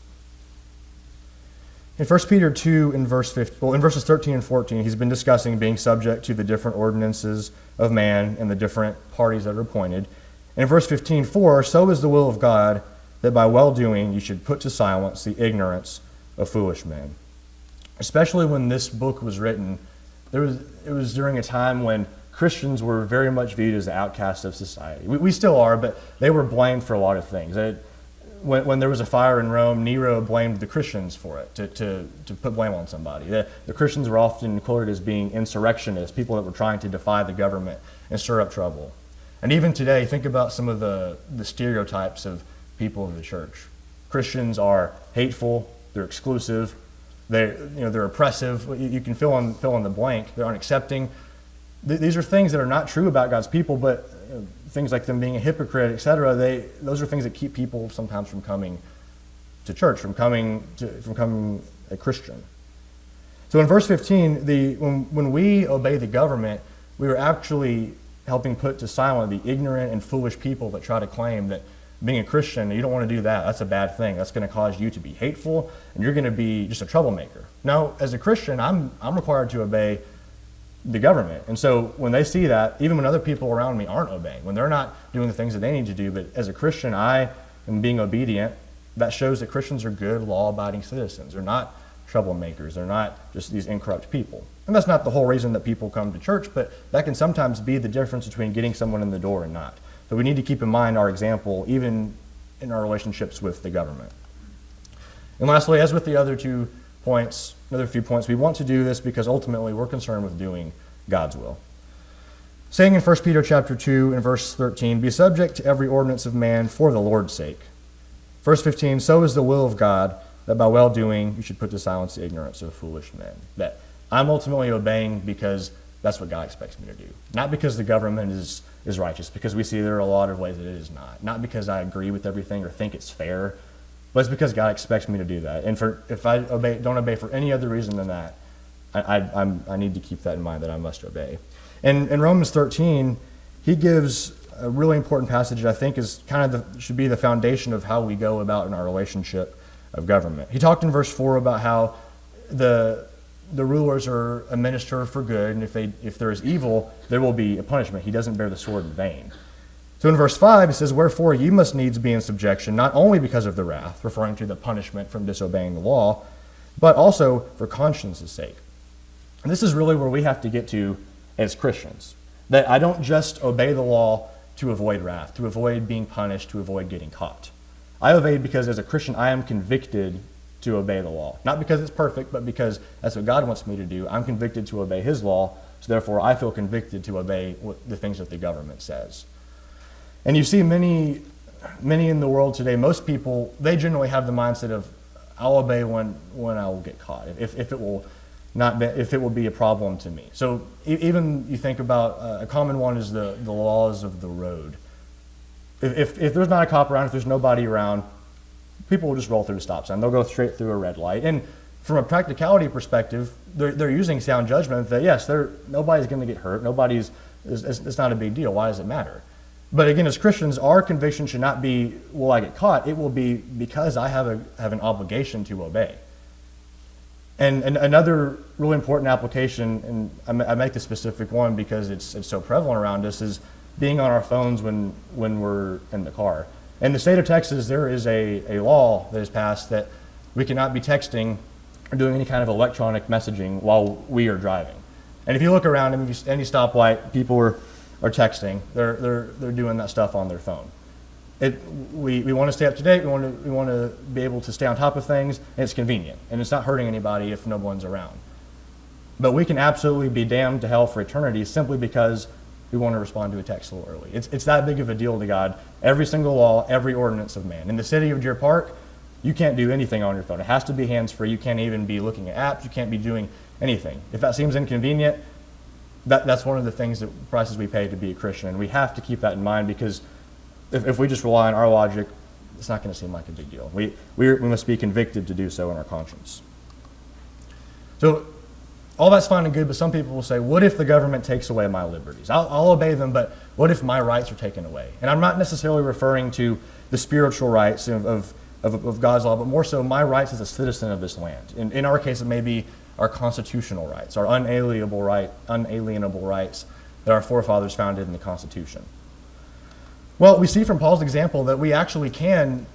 [SPEAKER 1] In 1 Peter 2, in verses 13 and 14, he's been discussing being subject to the different ordinances of man and the different parties that are appointed. And in verse 15, for so is the will of God, that by well-doing you should put to silence the ignorance of foolish men. Especially when this book was written, it was during a time when Christians were very much viewed as the outcasts of society. We still are, but they were blamed for a lot of things. When there was a fire in Rome, Nero blamed the Christians for it, to put blame on somebody. The Christians were often quoted as being insurrectionists, people that were trying to defy the government and stir up trouble. And even today, think about some of the stereotypes of people of the church. Christians are hateful, they're exclusive, they're oppressive. You can fill in the blank. They're unaccepting. These are things that are not true about God's people, but things like them being a hypocrite, etc. Those are things that keep people sometimes from coming to church, from becoming a Christian. So in verse 15, when we obey the government, we are actually helping put to silence the ignorant and foolish people that try to claim that being a Christian, you don't want to do that. That's a bad thing. That's going to cause you to be hateful, and you're going to be just a troublemaker. Now, as a Christian, I'm required to obey the government. And so when they see that, even when other people around me aren't obeying, when they're not doing the things that they need to do, but as a Christian, I am being obedient, that shows that Christians are good, law-abiding citizens. They're not troublemakers. They're not just these incorrupt people. And that's not the whole reason that people come to church, but that can sometimes be the difference between getting someone in the door and not. So we need to keep in mind our example, even in our relationships with the government. And lastly, as with the other few points, we want to do this because ultimately we're concerned with doing God's will. Saying in 1 Peter chapter 2 and verse 13, be subject to every ordinance of man for the Lord's sake. Verse 15, so is the will of God, that by well-doing you should put to silence the ignorance of foolish men. That I'm ultimately obeying because that's what God expects me to do. Not because the government is righteous, because we see there are a lot of ways that it is not. Not because I agree with everything or think it's fair, but it's because God expects me to do that. And if I don't obey for any other reason than that, I need to keep that in mind, that I must obey. And in Romans 13, he gives a really important passage that I think is should be the foundation of how we go about in our relationship of government. He talked in verse 4 about how the rulers are a minister for good, and if there is evil, there will be a punishment. He doesn't bear the sword in vain. So in verse 5, it says, wherefore ye must needs be in subjection, not only because of the wrath, referring to the punishment from disobeying the law, but also for conscience's sake. And this is really where we have to get to as Christians. That I don't just obey the law to avoid wrath, to avoid being punished, to avoid getting caught. I obey because as a Christian, I am convicted to obey the law. Not because it's perfect, but because that's what God wants me to do. I'm convicted to obey His law, so therefore I feel convicted to obey the things that the government says. And you see many in the world today, most people, they generally have the mindset of, I'll obey when I will get caught, if it will be a problem to me. So even you think about a common one is the laws of the road. If there's not a cop around, if there's nobody around, people will just roll through the stop sign. They'll go straight through a red light. And from a practicality perspective, they're using sound judgment that yes, nobody's going to get hurt. It's not a big deal. Why does it matter? But again, as Christians, our conviction should not be, will I get caught? It will be because I have an obligation to obey. And another really important application, and I make the specific one because it's so prevalent around us, is being on our phones when we're in the car. In the state of Texas, there is a law that is passed that we cannot be texting or doing any kind of electronic messaging while we are driving. And if you look around, any stoplight, people are texting. They're doing that stuff on their phone. We want to stay up to date. We want to be able to stay on top of things, and it's convenient, and it's not hurting anybody if no one's around. But we can absolutely be damned to hell for eternity simply because we want to respond to a text a little early. It's that big of a deal to God. Every single law, every ordinance of man. In the city of Deer Park, you can't do anything on your phone. It has to be hands-free. You can't even be looking at apps. You can't be doing anything. If that seems inconvenient, that's one of the things that prices we pay to be a Christian, and we have to keep that in mind because if we just rely on our logic, it's not going to seem like a big deal. We must be convicted to do so in our conscience. So all that's fine and good, but some people will say, what if the government takes away my liberties? I'll obey them, but what if my rights are taken away? And I'm not necessarily referring to the spiritual rights of God's law, but more so my rights as a citizen of this land. In our case, it may be our constitutional rights, our unalienable rights that our forefathers founded in the Constitution. Well, we see from Paul's example that we actually can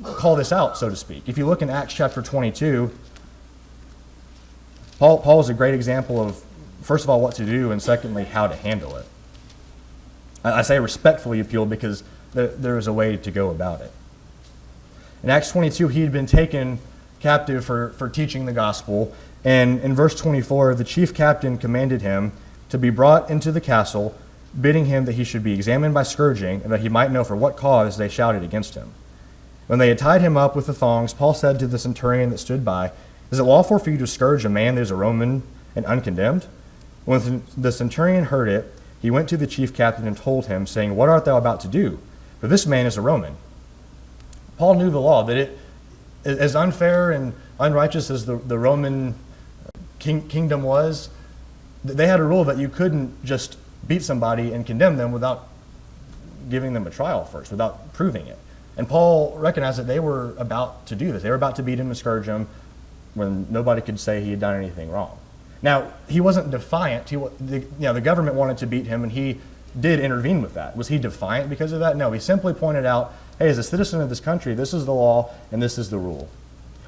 [SPEAKER 1] call this out, so to speak. If you look in Acts chapter 22, Paul is a great example of, first of all, what to do, and secondly, how to handle it. I say respectfully appeal because there is a way to go about it. In Acts 22, he had been taken captive for teaching the gospel, and in verse 24, the chief captain commanded him to be brought into the castle, bidding him that he should be examined by scourging, and that he might know for what cause they shouted against him. When they had tied him up with the thongs, Paul said to the centurion that stood by, "Is it lawful for you to scourge a man that is a Roman and uncondemned?" When the centurion heard it, he went to the chief captain and told him, saying, "What art thou about to do? For this man is a Roman." Paul knew the law, that it, as unfair and unrighteous as the Roman kingdom was, they had a rule that you couldn't just beat somebody and condemn them without giving them a trial first, without proving it. And Paul recognized that they were about to do this. They were about to beat him and scourge him when nobody could say he had done anything wrong. Now, he wasn't defiant. The government wanted to beat him, and he did intervene with that. Was he defiant because of that? No, he simply pointed out, hey, as a citizen of this country, this is the law and this is the rule.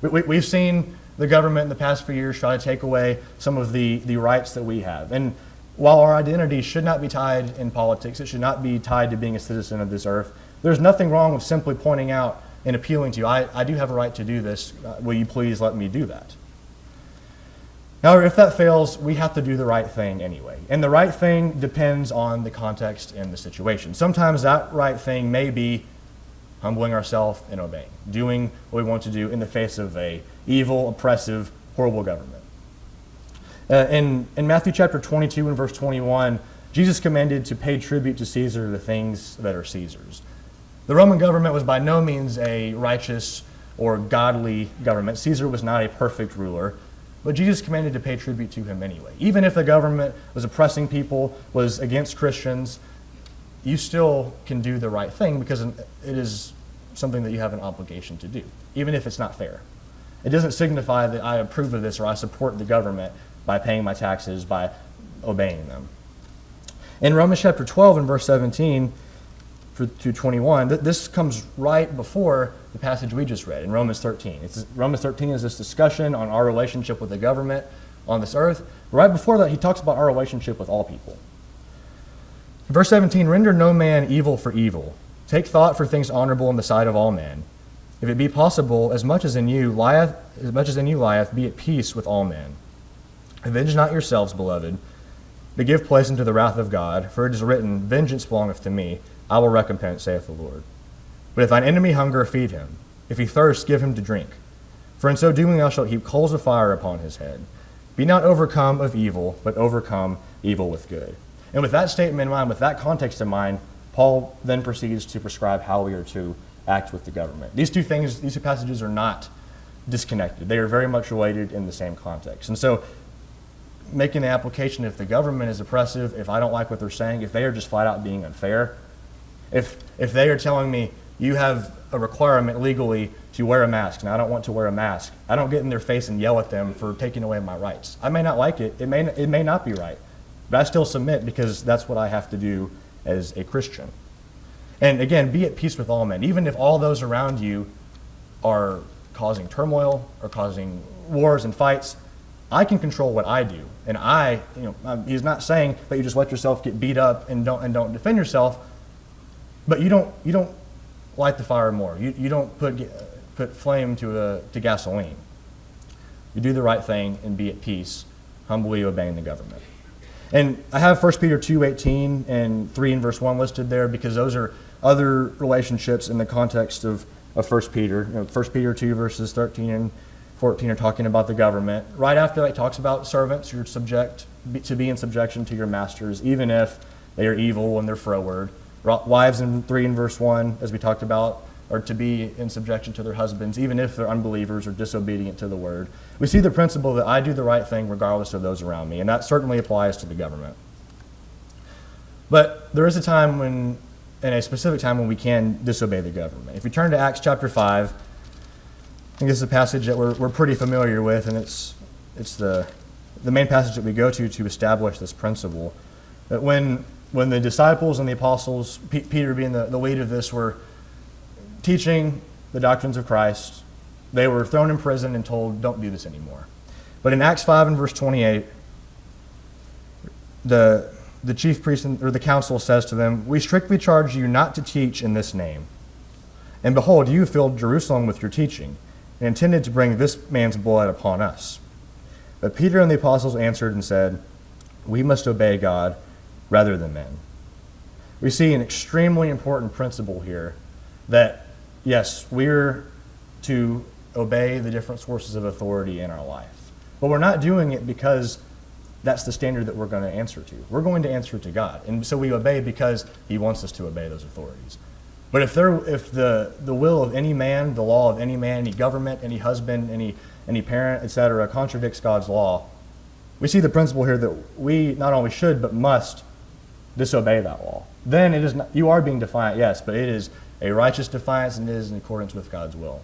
[SPEAKER 1] We've seen the government in the past few years try to take away some of the rights that we have. And while our identity should not be tied in politics, it should not be tied to being a citizen of this earth, there's nothing wrong with simply pointing out and appealing to you, I do have a right to do this. Will you please let me do that? However, if that fails, we have to do the right thing anyway. And the right thing depends on the context and the situation. Sometimes that right thing may be humbling ourselves and obeying, doing what we want to do in the face of a evil, oppressive, horrible government. In Matthew chapter 22 and verse 21, Jesus commanded to pay tribute to Caesar the things that are Caesar's. The Roman government was by no means a righteous or godly government. Caesar was not a perfect ruler, but Jesus commanded to pay tribute to him anyway. Even if the government was oppressing people, was against Christians, you still can do the right thing because it is something that you have an obligation to do, even if it's not fair. It doesn't signify that I approve of this or I support the government by paying my taxes, by obeying them. In Romans chapter 12 and verse 17 through 21, this comes right before the passage we just read in Romans 13. Romans 13 is this discussion on our relationship with the government on this earth. Right before that, he talks about our relationship with all people. Verse 17, render no man evil for evil. Take thought for things honorable in the sight of all men. If it be possible, as much as in you lieth, be at peace with all men. Avenge not yourselves, beloved, but give place unto the wrath of God. For it is written, vengeance belongeth to me, I will recompense, saith the Lord. But if thine enemy hunger, feed him. If he thirst, give him to drink. For in so doing thou shalt heap coals of fire upon his head. Be not overcome of evil, but overcome evil with good. And with that statement in mind, with that context in mind, Paul then proceeds to prescribe how we are to act with the government. These two passages are not disconnected. They are very much related in the same context. And so making the application, if the government is oppressive, if I don't like what they're saying, if they are just flat out being unfair, if they are telling me you have a requirement legally to wear a mask, and I don't want to wear a mask. I don't get in their face and yell at them for taking away my rights. I may not like it. It may not be right, but I still submit because that's what I have to do as a Christian. And again, be at peace with all men, even if all those around you are causing turmoil or causing wars and fights. I can control what I do, and he's not saying that you just let yourself get beat up and don't defend yourself, but you don't light the fire more. You don't put flame to gasoline. You do the right thing and be at peace, humbly obeying the government. And I have 1 Peter 2:18 and 3 and verse 1 listed there because those are other relationships in the context of 1 Peter. 1 Peter 2 verses 13 and 14 are talking about the government. Right after that, it talks about servants. You're to be in subjection to your masters, even if they are evil and they're froward. Wives in 3 and verse 1, as we talked about, are to be in subjection to their husbands, even if they're unbelievers or disobedient to the word. We see the principle that I do the right thing regardless of those around me, and that certainly applies to the government. But there is a time and a specific time when we can disobey the government. If we turn to Acts chapter 5, I think this is a passage that we're pretty familiar with, and it's the main passage that we go to establish this principle. That when the disciples and the apostles, Peter being the lead of this, were teaching the doctrines of Christ, they were thrown in prison and told, don't do this anymore. But in Acts 5 and verse 28, the chief priest or the council says to them, we strictly charge you not to teach in this name. And behold, you filled Jerusalem with your teaching, and intended to bring this man's blood upon us. But Peter and the apostles answered and said, we must obey God rather than men. We see an extremely important principle here that, yes, we're to obey the different sources of authority in our life. But we're not doing it because that's the standard that we're going to answer to. We're going to answer to God. And so we obey because he wants us to obey those authorities. But if the will of any man, the law of any man, any government, any husband, any parent, etc., contradicts God's law, we see the principle here that we not only should but must disobey that law. Then it is not, you are being defiant, yes, but it is a righteous defiance and it is in accordance with God's will.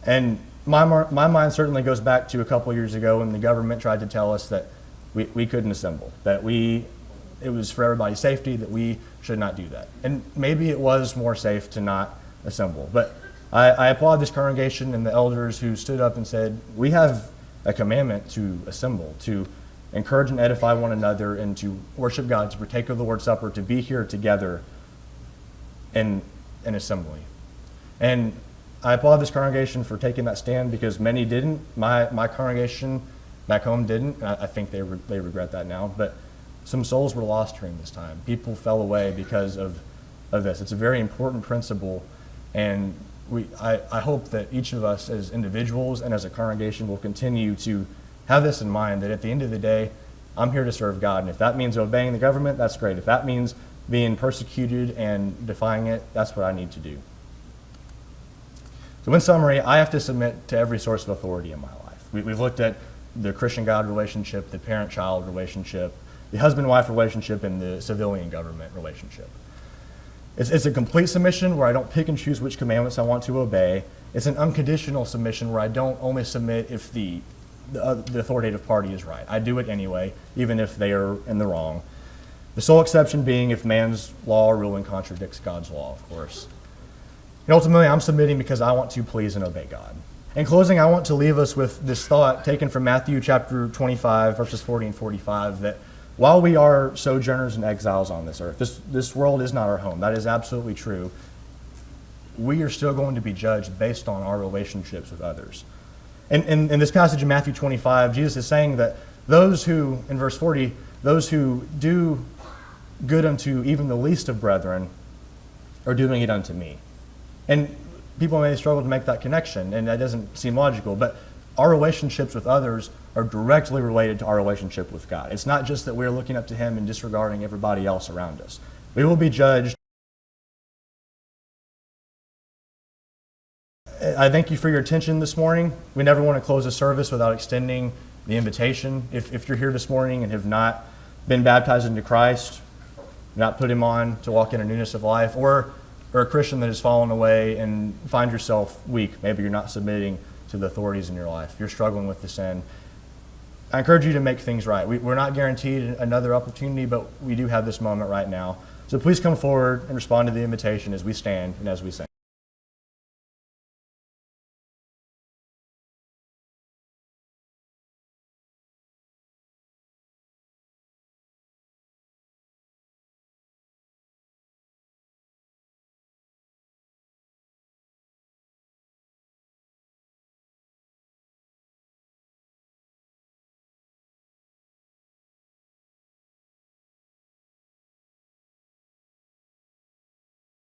[SPEAKER 1] And my mind certainly goes back to a couple years ago when the government tried to tell us that we couldn't assemble, that it was for everybody's safety, that we should not do that. And maybe it was more safe to not assemble. But I applaud this congregation and the elders who stood up and said, we have a commandment to assemble, to encourage and edify one another, and to worship God, to partake of the Lord's Supper, to be here together in an assembly. And I applaud this congregation for taking that stand because many didn't. My congregation back home didn't. I think they regret that now. But some souls were lost during this time. People fell away because of this. It's a very important principle, and I hope that each of us as individuals and as a congregation will continue to have this in mind, that at the end of the day, I'm here to serve God. And if that means obeying the government, that's great. If that means being persecuted and defying it, that's what I need to do. So in summary, I have to submit to every source of authority in my life. We've looked at the Christian-God relationship, the parent-child relationship, the husband-wife relationship, and the civilian government relationship. It's a complete submission where I don't pick and choose which commandments I want to obey. It's an unconditional submission where I don't only submit if the authoritative party is right. I do it anyway, even if they are in the wrong. The sole exception being if man's law or ruling contradicts God's law, of course. And ultimately, I'm submitting because I want to please and obey God. In closing, I want to leave us with this thought taken from Matthew chapter 25, verses 40 and 45, that while we are sojourners and exiles on this earth, this world is not our home. That is absolutely true. We are still going to be judged based on our relationships with others. And in this passage in Matthew 25, Jesus is saying that those who, in verse 40, those who do good unto even the least of brethren are doing it unto me. And people may struggle to make that connection, and that doesn't seem logical, but our relationships with others are directly related to our relationship with God. It's not just that we're looking up to him and disregarding everybody else around us. We will be judged. I thank you for your attention this morning. We never want to close a service without extending the invitation. If you're here this morning and have not been baptized into Christ, not put him on to walk in a newness of life, or or a Christian that has fallen away and find yourself weak, maybe you're not submitting to the authorities in your life, you're struggling with the sin, I encourage you to make things right. We're not guaranteed another opportunity, but we do have this moment right now. So please come forward and respond to the invitation as we stand and as we sing.